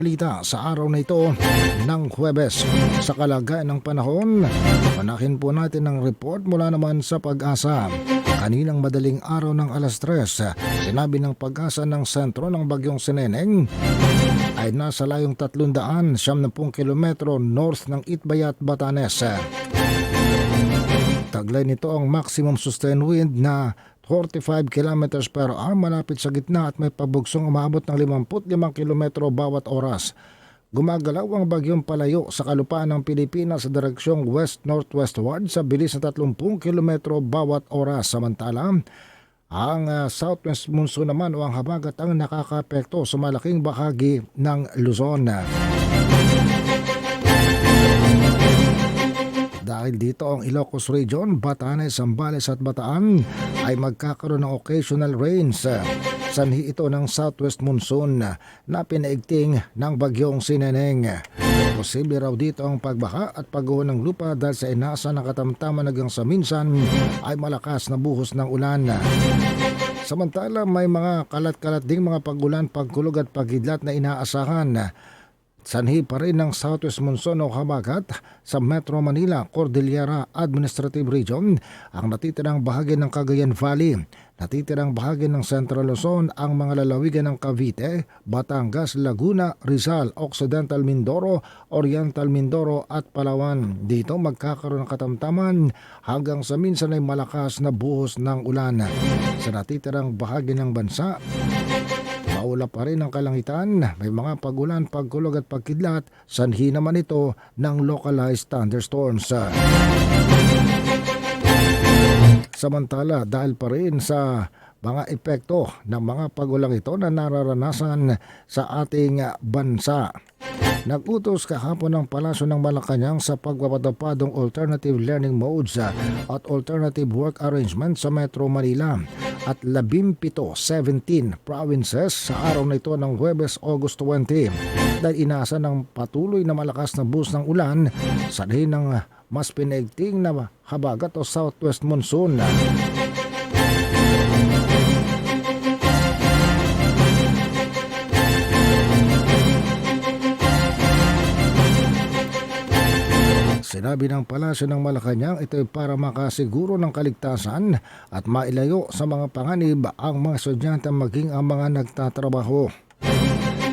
Balita sa araw na ito ng Huwebes. Sa kalagayan ng panahon, panakin po natin ang report mula naman sa Pag-asa. Kaninang madaling araw ng alas 3, sinabi ng Pag-asa ng sentro ng bagyong Sineneng ay nasa layong 370 kilometro north ng Itbayat, Batanes. Taglay nito ang maximum sustained wind na 45 km per hour malapit sa gitna at may pabugsong umabot ng 55 km bawat oras. Gumagalaw ang bagyong palayo sa kalupaan ng Pilipinas sa direksyong west-northwestward sa bilis na 30 km bawat oras. Samantala, ang southwest monsoon naman o ang habagat ang nakakaapekto sa malaking bahagi ng Luzon. Dahil dito ang Ilocos Region, Batanes, Zambales at Bataan ay magkakaroon ng occasional rains. Sanhi ito ng southwest monsoon na pinaigting ng bagyong Sineneng. Posible raw dito ang pagbaha at pagguho ng lupa dahil sa inasa ng katamtaman hanggang sa minsan ay malakas na buhos ng ulan. Samantala may mga kalat-kalat ding mga pagulan, pagkulog at pagkidlat na inaasahan. Sanhi pa rin ng southwest monsoon o habagat sa Metro Manila, Cordillera Administrative Region, ang natitirang bahagi ng Cagayan Valley, natitirang bahagi ng Central Luzon, ang mga lalawigan ng Cavite, Batangas, Laguna, Rizal, Occidental Mindoro, Oriental Mindoro at Palawan. Dito magkakaroon ng katamtaman hanggang sa minsan ay malakas na buhos ng ulan. Sa natitirang bahagi ng bansa, maulap pa rin ang kalangitan, may mga pagulan, pagkulog at pagkidlat, sanhi naman ito ng localized thunderstorms. Samantala, dahil pa rin sa mga epekto ng mga pagulang ito na nararanasan sa ating bansa, nag-utos kahapon ng Palasyo ng Malacanang sa pagpapatupad ng alternative learning modes at alternative work arrangement sa Metro Manila at 17 provinces sa araw na ito ng Huwebes, August 20 dahil inasa ng patuloy na malakas na buhos ng ulan sa ng mas pinaigting na habagat o southwest monsoon. Sinabi ng Palasyo ng Malacanang ito ay para makasiguro ng kaligtasan at mailayo sa mga panganib ang mga estudyante maging ang mga nagtatrabaho.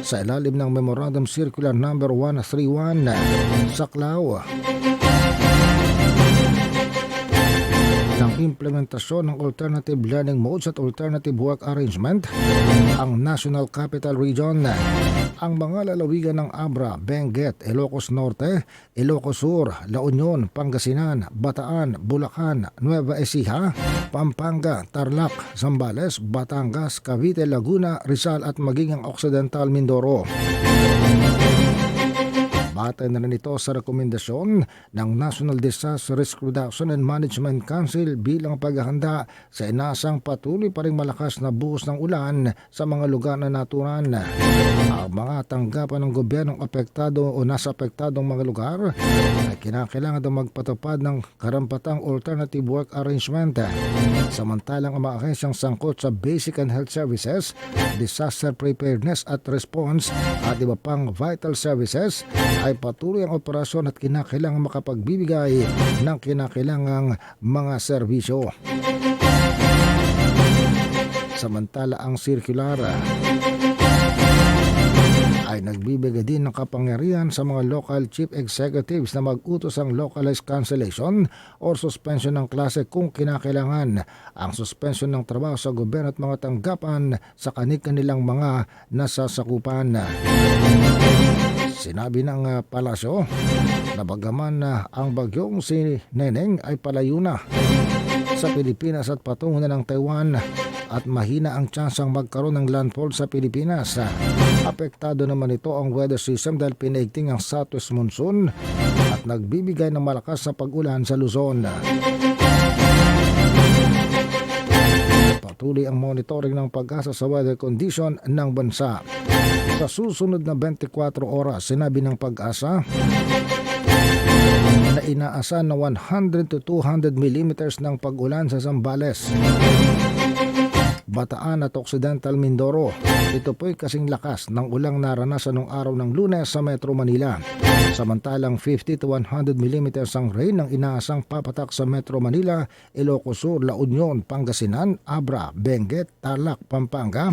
Sa ilalim ng Memorandum Circular No. 131 saklaw ng implementasyon ng alternative learning modes at alternative work arrangement ang National Capital Region, ang mga lalawigan ng Abra, Benguet, Ilocos Norte, Ilocos Sur, La Union, Pangasinan, Bataan, Bulacan, Nueva Ecija, Pampanga, Tarlac, Zambales, Batangas, Cavite, Laguna, Rizal at maging ang Occidental Mindoro. Batay na rin ito sa rekomendasyon ng National Disaster Risk Reduction and Management Council bilang paghahanda sa inasang patuloy pa rin malakas na buhos ng ulan sa mga lugar na naturan. Ang mga tanggapan ng gobyernong apektado o nasa apektadong mga lugar ay kinakailangan daw magpatupad ng karampatang alternative work arrangement. Samantalang ang mga ahensyang sangkot sa basic and health services, disaster preparedness at response at iba pang vital services ay patuloy ang operasyon at kinakailangan makapagbibigay ng kinakailangang mga serbisyo. Samantala ang circular ay nagbibigay din ng kapangyarihan sa mga local chief executives na mag-utos ang localized cancellation or suspension ng klase kung kinakailangan, ang suspension ng trabaho sa gobyerno at mga tanggapan sa kanilang mga nasasakupan. Sinabi ng Palasyo na bagaman ang bagyong Sineneng ay palayo na sa Pilipinas at patungo na ng Taiwan at mahina ang tsansang magkaroon ng landfall sa Pilipinas. Apektado naman ito ang weather system dahil pinaigting ang southwest monsoon at nagbibigay ng malakas na pag-ulan sa Luzon. Patuloy ang monitoring ng Pag-asa sa weather condition ng bansa. Sa susunod na 24 oras, sinabi ng Pag-asa na inaasahan na 100 to 200 millimeters ng pag-ulan sa Zambales, Bataan at Occidental Mindoro. Ito po'y kasing lakas ng ulang naranasan noong araw ng Lunes sa Metro Manila. Samantalang 50 to 100 millimeters ang rain ang inaasang papatak sa Metro Manila, Ilocos Sur, La Union, Pangasinan, Abra, Benguet, Tarlac, Pampanga,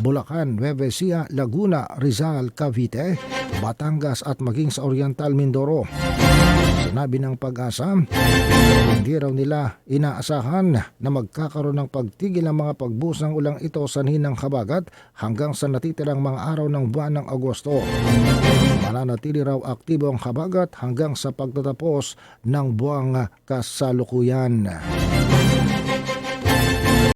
Bulacan, Nueva Ecija, Laguna, Rizal, Cavite, Batangas at maging sa Oriental Mindoro. Sinabi ng Pag-asa, hindi raw nila inaasahan na magkakaroon ng pagtigil ng mga pagbuhos ng ulang ito sa hinang habagat hanggang sa natitirang mga araw ng buwan ng Agosto. Mananatili raw aktibo ang habagat hanggang sa pagtatapos ng buwang kasalukuyan.